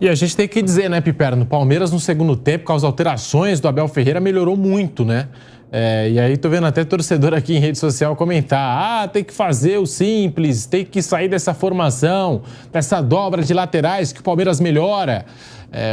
E a gente tem que dizer, né, Piperno, Palmeiras no segundo tempo, com as alterações do Abel Ferreira, melhorou muito, né? E aí tô vendo até torcedor aqui em rede social comentar: tem que fazer o simples, tem que sair dessa formação, dessa dobra de laterais que o Palmeiras melhora.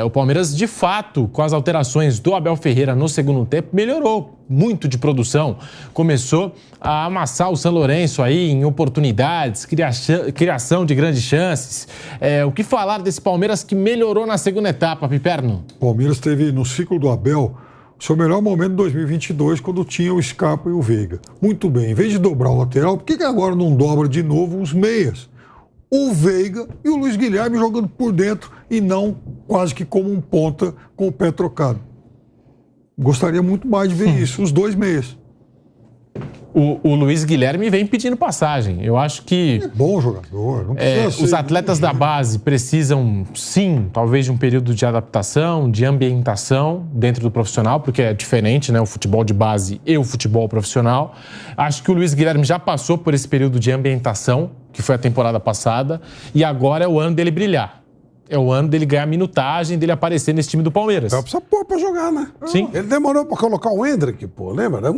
O Palmeiras, de fato, com as alterações do Abel Ferreira no segundo tempo, melhorou muito de produção. Começou a amassar o São Lourenço aí em oportunidades, criação de grandes chances. O que falar desse Palmeiras que melhorou na segunda etapa, Piperno? O Palmeiras teve, no ciclo do Abel, o seu melhor momento em 2022, quando tinha o Scarpa e o Veiga. Muito bem, em vez de dobrar o lateral, por que agora não dobra de novo os meias? O Veiga e o Luiz Guilherme jogando por dentro e não quase que como um ponta com o pé trocado. Gostaria muito mais de ver isso, os dois meias. O Luiz Guilherme vem pedindo passagem. Eu acho que... É bom jogador. Não precisa os atletas da base precisam, sim, talvez de um período de adaptação, de ambientação dentro do profissional, porque é diferente, né? O futebol de base e o futebol profissional. Acho que o Luiz Guilherme já passou por esse período de ambientação, que foi a temporada passada, e agora é o ano dele brilhar. É o ano dele ganhar minutagem, dele aparecer nesse time do Palmeiras. Precisa pôr pra jogar, né? Sim. Ele demorou pra colocar o Hendrick, pô, lembra? Era um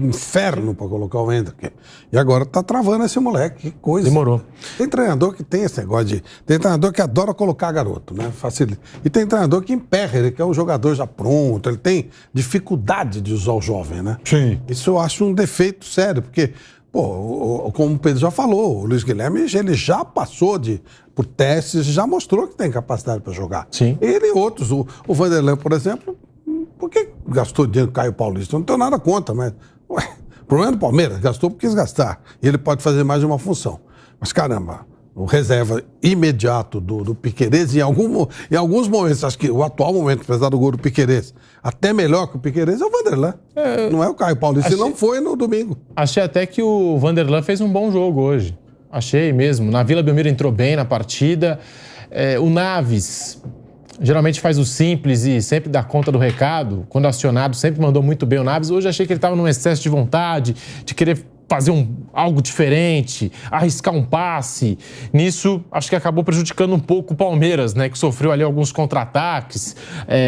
inferno pra colocar o Hendrick. E agora tá travando esse moleque, que coisa. Demorou. Tem treinador que tem esse negócio de... Tem treinador que adora colocar garoto, né? Facilita. E tem treinador que emperra, ele quer um jogador já pronto, ele tem dificuldade de usar o jovem, né? Sim. Isso eu acho um defeito sério, porque... Pô, como o Pedro já falou, o Luiz Guilherme ele já passou por testes, já mostrou que tem capacidade para jogar. Sim. Ele e outros. O Vanderlei, por exemplo, por que gastou dinheiro com o Caio Paulista? Eu não tenho nada contra, mas... o problema do Palmeiras, gastou porque quis gastar. E ele pode fazer mais de uma função. Mas, caramba, o reserva imediato do Piquerez, em alguns momentos, acho que o atual momento, apesar do gol do Piquerez, até melhor que o Piquerez é o Vanderlei. Não é o Caio Paulista, e não foi no domingo. Achei até que o Vanderlei fez um bom jogo hoje. Achei mesmo. Na Vila Belmiro entrou bem na partida. O Naves geralmente faz o simples e sempre dá conta do recado. Quando acionado, sempre mandou muito bem o Naves. Hoje achei que ele estava num excesso de vontade, de querer fazer algo diferente, arriscar um passe. Nisso, acho que acabou prejudicando um pouco o Palmeiras, né? Que sofreu ali alguns contra-ataques.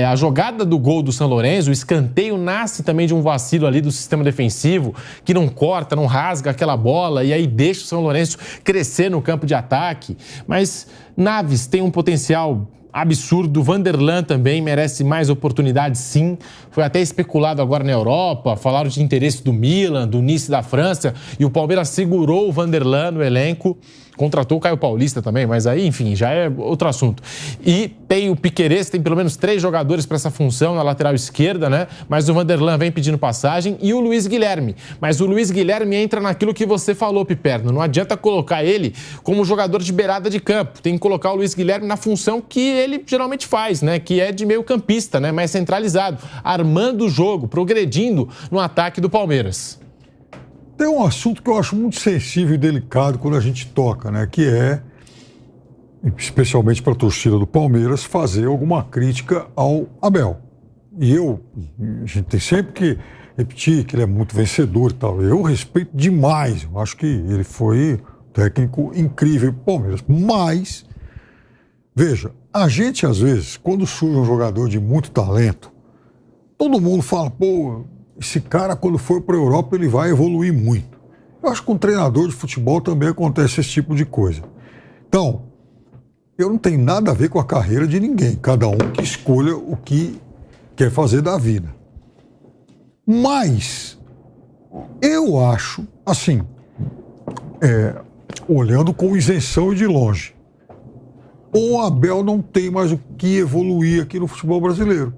A jogada do gol do São Lourenço, o escanteio nasce também de um vacilo ali do sistema defensivo, que não corta, não rasga aquela bola e aí deixa o São Lourenço crescer no campo de ataque. Mas Naves tem um potencial absurdo. Vanderlan também merece mais oportunidades, sim. Foi até especulado agora na Europa, falaram de interesse do Milan, do Nice da França, e o Palmeiras segurou o Vanderlan no elenco, contratou o Caio Paulista também, mas aí, enfim, já é outro assunto. E tem o Piquerez, tem pelo menos 3 jogadores para essa função na lateral esquerda, né? Mas o Vanderlan vem pedindo passagem e o Luiz Guilherme. Mas o Luiz Guilherme entra naquilo que você falou, Piperno. Não adianta colocar ele como jogador de beirada de campo. Tem que colocar o Luiz Guilherme na função que ele geralmente faz, né? Que é de meio campista, né? Mais centralizado, armando o jogo, progredindo no ataque do Palmeiras. Tem um assunto que eu acho muito sensível e delicado quando a gente toca, né? Que é, especialmente para a torcida do Palmeiras, fazer alguma crítica ao Abel. E a gente tem sempre que repetir que ele é muito vencedor e tal. Eu respeito demais, eu acho que ele foi um técnico incrível para o Palmeiras. Mas, veja, a gente às vezes, quando surge um jogador de muito talento, todo mundo fala, pô, esse cara, quando for para a Europa, ele vai evoluir muito. Eu acho que com um treinador de futebol também acontece esse tipo de coisa. Então, eu não tenho nada a ver com a carreira de ninguém. Cada um que escolha o que quer fazer da vida. Mas, eu acho, assim, olhando com isenção e de longe, o Abel não tem mais o que evoluir aqui no futebol brasileiro.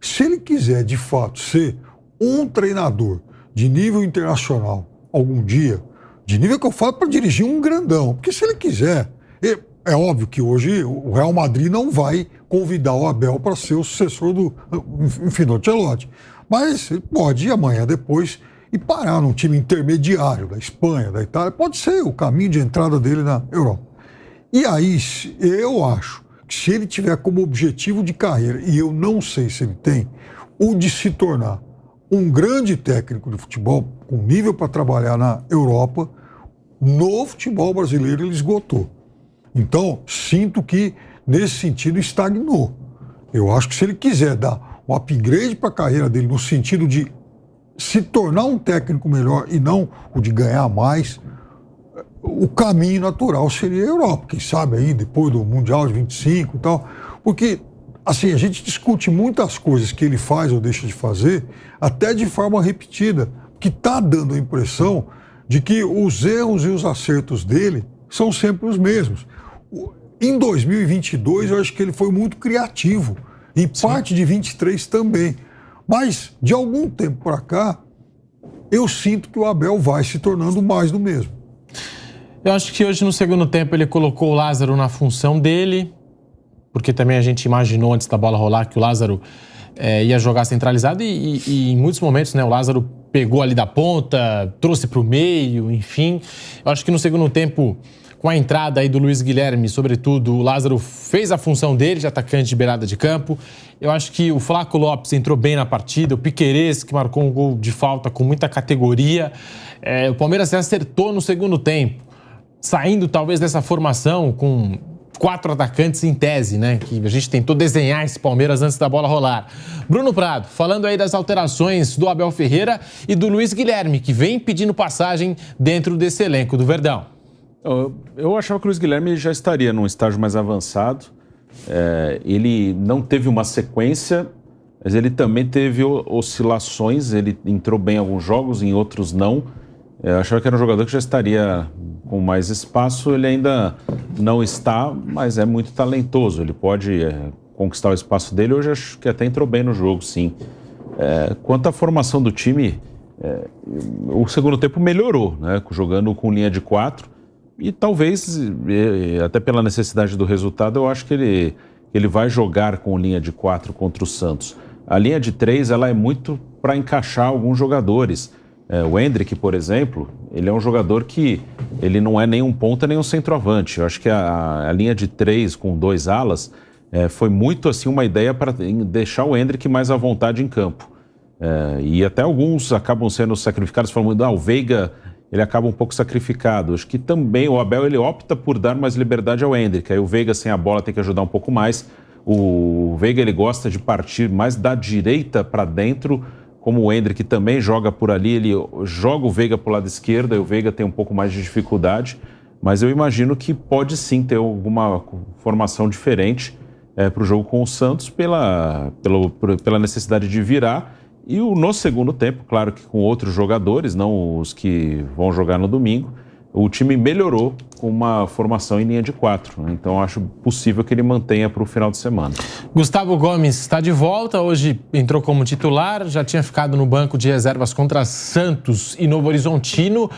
Se ele quiser, de fato, ser um treinador de nível internacional algum dia, de nível que eu falo para dirigir um grandão, porque se ele quiser, é óbvio que hoje o Real Madrid não vai convidar o Abel para ser o sucessor do Ancelotti, mas ele pode ir amanhã depois e parar num time intermediário da Espanha, da Itália, pode ser o caminho de entrada dele na Europa. E aí, eu acho que se ele tiver como objetivo de carreira, e eu não sei se ele tem, o de se tornar um grande técnico de futebol, com nível para trabalhar na Europa, no futebol brasileiro ele esgotou. Então, sinto que nesse sentido, estagnou. Eu acho que se ele quiser dar um upgrade para a carreira dele no sentido de se tornar um técnico melhor e não o de ganhar mais, o caminho natural seria a Europa. Quem sabe aí, depois do Mundial de 25 e tal. Porque, assim, a gente discute muitas coisas que ele faz ou deixa de fazer, até de forma repetida, que está dando a impressão de que os erros e os acertos dele são sempre os mesmos. Em 2022, eu acho que ele foi muito criativo. Em parte de 23 também. Mas, de algum tempo para cá, eu sinto que o Abel vai se tornando mais do mesmo. Eu acho que hoje, no segundo tempo, ele colocou o Lázaro na função dele, porque também a gente imaginou antes da bola rolar que o Lázaro ia jogar centralizado e em muitos momentos, né, o Lázaro pegou ali da ponta, trouxe para o meio, enfim. Eu acho que no segundo tempo, com a entrada aí do Luiz Guilherme, sobretudo, o Lázaro fez a função dele de atacante de beirada de campo. Eu acho que o Flaco Lopes entrou bem na partida, o Piquerez, que marcou um gol de falta com muita categoria. O Palmeiras se acertou no segundo tempo, saindo talvez dessa formação com 4 atacantes em tese, né? Que a gente tentou desenhar esse Palmeiras antes da bola rolar. Bruno Prado, falando aí das alterações do Abel Ferreira e do Luiz Guilherme, que vem pedindo passagem dentro desse elenco do Verdão. Eu achava que o Luiz Guilherme já estaria num estágio mais avançado. Ele não teve uma sequência, mas ele também teve oscilações. Ele entrou bem em alguns jogos, em outros não. Eu achava que era um jogador que já estaria com mais espaço. Ele ainda não está, mas é muito talentoso. Ele pode conquistar o espaço dele. Hoje acho que até entrou bem no jogo, sim. Quanto à formação do time, o segundo tempo melhorou, né? Jogando com linha de 4. E talvez, até pela necessidade do resultado, eu acho que ele vai jogar com linha de 4 contra o Santos. A linha de 3, ela é muito para encaixar alguns jogadores. O Endrick, por exemplo, ele é um jogador que ele não é nem um ponta nem um centroavante. Eu acho que a linha de 3 com 2 alas foi muito assim uma ideia para deixar o Endrick mais à vontade em campo. E até alguns acabam sendo sacrificados, falando, o Veiga, ele acaba um pouco sacrificado. Acho que também o Abel, ele opta por dar mais liberdade ao Endrick. Aí o Veiga sem a bola tem que ajudar um pouco mais. O Veiga, ele gosta de partir mais da direita para dentro, como o Endrick também joga por ali, ele joga o Veiga para o lado esquerdo, e o Veiga tem um pouco mais de dificuldade, mas eu imagino que pode sim ter alguma formação diferente para o jogo com o Santos pela necessidade de virar. E no segundo tempo, claro que com outros jogadores, não os que vão jogar no domingo, o time melhorou com uma formação em linha de 4. Então, acho possível que ele mantenha para o final de semana. Gustavo Gomes está de volta. Hoje entrou como titular. Já tinha ficado no banco de reservas contra Santos e Novo Horizontino.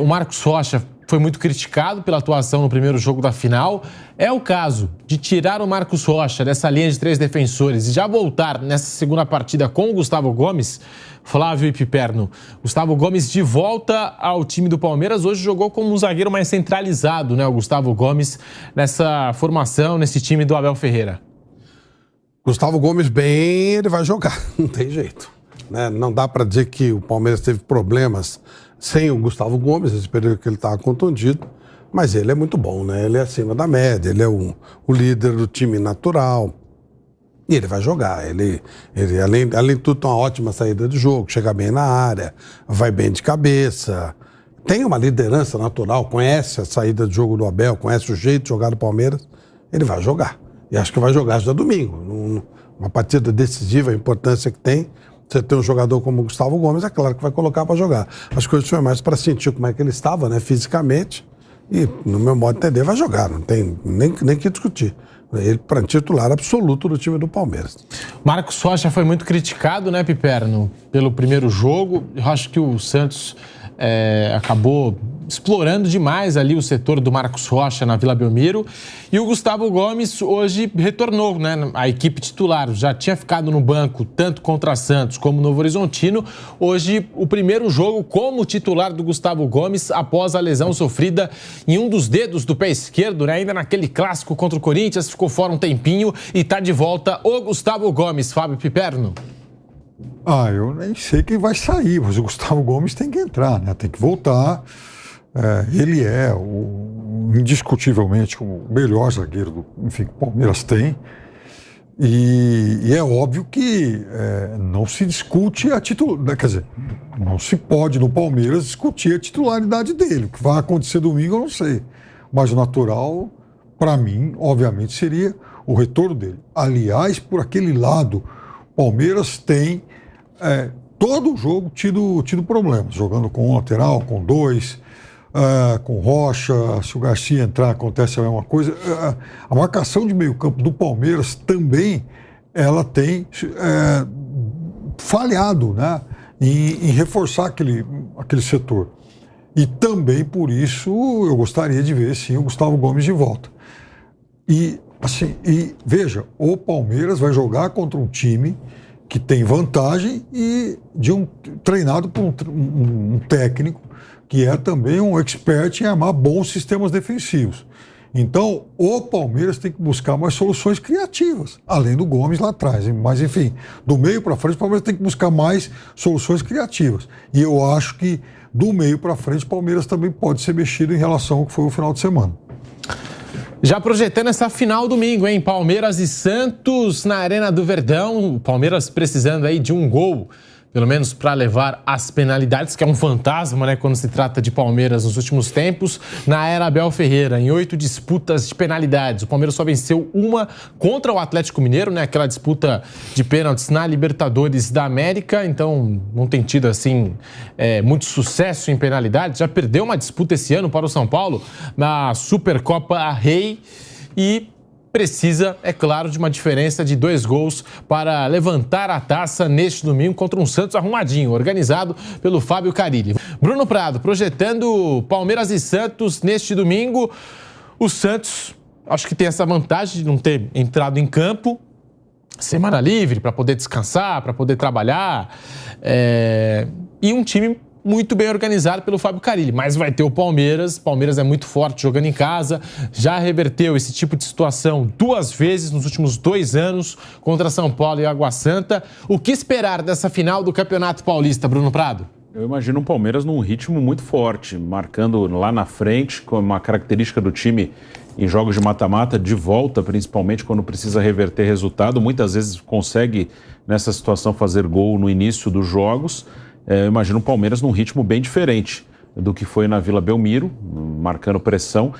O Marcos Rocha foi muito criticado pela atuação no primeiro jogo da final. É o caso de tirar o Marcos Rocha dessa linha de 3 defensores e já voltar nessa segunda partida com o Gustavo Gomes. Flávio e Piperno. Gustavo Gomes de volta ao time do Palmeiras. Hoje jogou como um zagueiro mais centralizado, né? O Gustavo Gomes nessa formação, nesse time do Abel Ferreira. Gustavo Gomes bem, ele vai jogar, não tem jeito, né? Não dá para dizer que o Palmeiras teve problemas sem o Gustavo Gomes, esse período que ele estava contundido, mas ele é muito bom, né? Ele é acima da média, ele é o líder do time natural. E ele vai jogar, ele além de tudo tem uma ótima saída de jogo, chega bem na área, vai bem de cabeça, tem uma liderança natural, conhece a saída de jogo do Abel, conhece o jeito de jogar do Palmeiras, ele vai jogar. E acho que vai jogar já domingo. Uma partida decisiva, a importância que tem, você ter um jogador como o Gustavo Gomes, é claro que vai colocar para jogar. Acho que hoje foi mais para sentir como é que ele estava, né, fisicamente, e no meu modo de entender vai jogar, não tem nem que discutir. Ele para titular absoluto do time do Palmeiras. Marcos Rocha foi muito criticado, né, Piperno, pelo primeiro jogo. Eu acho que o Santos acabou explorando demais ali o setor do Marcos Rocha na Vila Belmiro. E o Gustavo Gomes hoje retornou, né, à equipe titular. Já tinha ficado no banco tanto contra Santos como Novo Horizontino. Hoje, o primeiro jogo como titular do Gustavo Gomes após a lesão sofrida em um dos dedos do pé esquerdo, né? Ainda naquele clássico contra o Corinthians, ficou fora um tempinho e está de volta o Gustavo Gomes. Fábio Piperno. Eu nem sei quem vai sair, mas o Gustavo Gomes tem que entrar, né? Tem que voltar. Ele é o indiscutivelmente o melhor zagueiro que o Palmeiras tem. E é óbvio que não se discute a titularidade, quer dizer, não se pode no Palmeiras discutir a titularidade dele. O que vai acontecer domingo eu não sei, mas o natural, para mim, obviamente, seria o retorno dele. Aliás, por aquele lado, o Palmeiras tem todo o jogo tido problemas, jogando com um lateral, com dois, com Rocha. Se o Garcia entrar, acontece a mesma coisa. A marcação de meio campo do Palmeiras também ela tem falhado, né, em reforçar aquele setor. E também por isso eu gostaria de ver, sim, o Gustavo Gomes de volta. E veja, o Palmeiras vai jogar contra um time que tem vantagem e treinado por um técnico que é também um expert em armar bons sistemas defensivos. Então, o Palmeiras tem que buscar mais soluções criativas, além do Gomes lá atrás. Mas, enfim, do meio para frente, o Palmeiras tem que buscar mais soluções criativas. E eu acho que do meio para frente, o Palmeiras também pode ser mexido em relação ao que foi o final de semana. Já projetando essa final domingo, hein? Palmeiras e Santos na Arena do Verdão. O Palmeiras precisando aí de um gol, pelo menos para levar as penalidades, que é um fantasma, né, quando se trata de Palmeiras nos últimos tempos. Na era Abel Ferreira, em 8 disputas de penalidades, o Palmeiras só venceu uma contra o Atlético Mineiro, né, aquela disputa de pênaltis na Libertadores da América. Então, não tem tido, assim, muito sucesso em penalidades. Já perdeu uma disputa esse ano para o São Paulo na Supercopa Rei e precisa, é claro, de uma diferença de 2 gols para levantar a taça neste domingo contra um Santos arrumadinho, organizado pelo Fábio Carille. Bruno Prado, projetando Palmeiras e Santos neste domingo. O Santos, acho que tem essa vantagem de não ter entrado em campo, semana livre, para poder descansar, para poder trabalhar, e um time muito bem organizado pelo Fábio Carille, mas vai ter o Palmeiras. Palmeiras é muito forte jogando em casa, já reverteu esse tipo de situação 2 vezes nos últimos 2 anos contra São Paulo e Água Santa. O que esperar dessa final do Campeonato Paulista, Bruno Prado? Eu imagino o Palmeiras num ritmo muito forte, marcando lá na frente, com uma característica do time em jogos de mata-mata, de volta, principalmente quando precisa reverter resultado. Muitas vezes consegue, nessa situação, fazer gol no início dos jogos. Eu imagino o Palmeiras num ritmo bem diferente do que foi na Vila Belmiro, marcando pressão.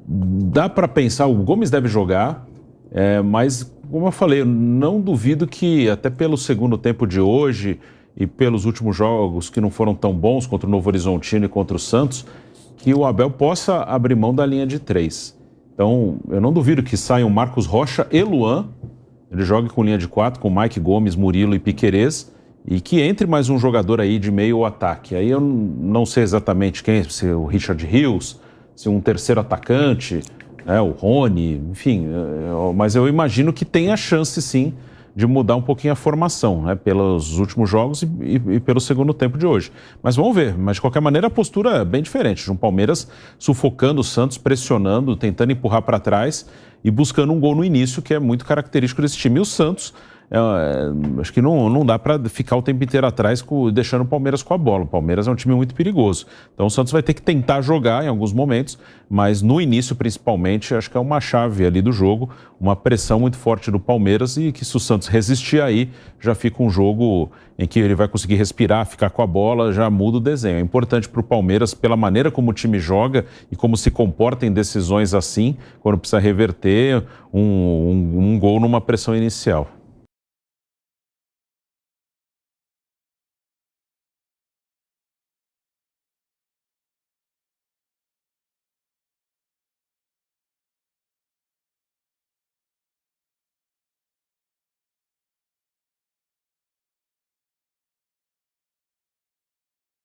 Dá para pensar, o Gomes deve jogar, mas, como eu falei, eu não duvido que, até pelo segundo tempo de hoje e pelos últimos jogos que não foram tão bons, contra o Novo Horizontino e contra o Santos, que o Abel possa abrir mão da linha de 3. Então, eu não duvido que saiam Marcos Rocha e Luan, ele jogue com linha de 4, com Mike Gomes, Murilo e Piquerez, e que entre mais um jogador aí de meio ataque. Aí eu não sei exatamente quem, se é o Richard Rios, se é um terceiro atacante, o Rony, enfim. Mas eu imagino que tem a chance, sim, de mudar um pouquinho a formação, né, pelos últimos jogos e pelo segundo tempo de hoje. Mas vamos ver. Mas, de qualquer maneira, a postura é bem diferente. Um Palmeiras sufocando o Santos, pressionando, tentando empurrar para trás e buscando um gol no início, que é muito característico desse time. E o Santos, acho que não dá para ficar o tempo inteiro atrás deixando o Palmeiras com a bola. O Palmeiras é um time muito perigoso. Então o Santos vai ter que tentar jogar em alguns momentos, mas no início principalmente acho que é uma chave ali do jogo, uma pressão muito forte do Palmeiras, e que se o Santos resistir aí, já fica um jogo em que ele vai conseguir respirar, ficar com a bola, já muda o desenho. É importante para o Palmeiras, pela maneira como o time joga e como se comporta em decisões assim, quando precisa reverter um gol numa pressão inicial.